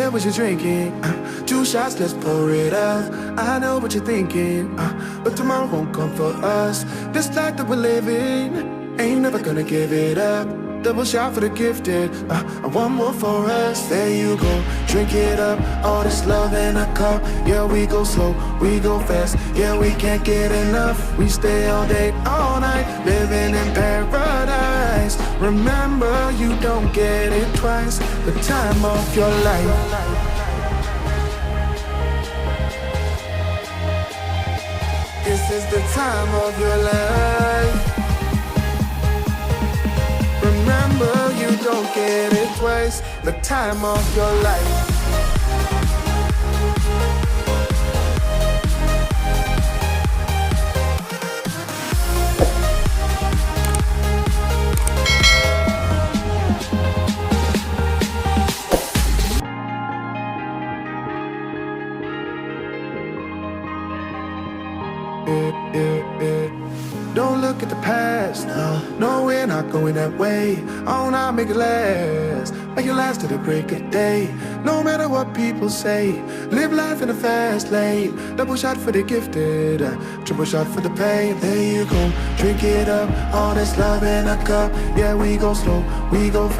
care what you're drinking. 2 shots, let's pour it up. I know what you're thinking, but tomorrow won't come for us. This life that we're living, ain't never gonna give it up. Double shot for the gifted, and one more for us. There you go, drink it up. All this love in a cup. Yeah, we go slow, we go fast. Yeah, we can't get enough. We stay all day, all night, living in paradise. Remember, you don't get it twice. The time of your life. This is the time of your life. Remember, you don't get it twice. The time of your life. Don't look at the past, no, we're not going that way. Oh, now make it last, make it last to the break of day. No matter what people say, live life in a fast lane. Double shot for the gifted, triple shot for the pain. There you go, drink it up, all this love in a cup. Yeah, we go slow, we go fast.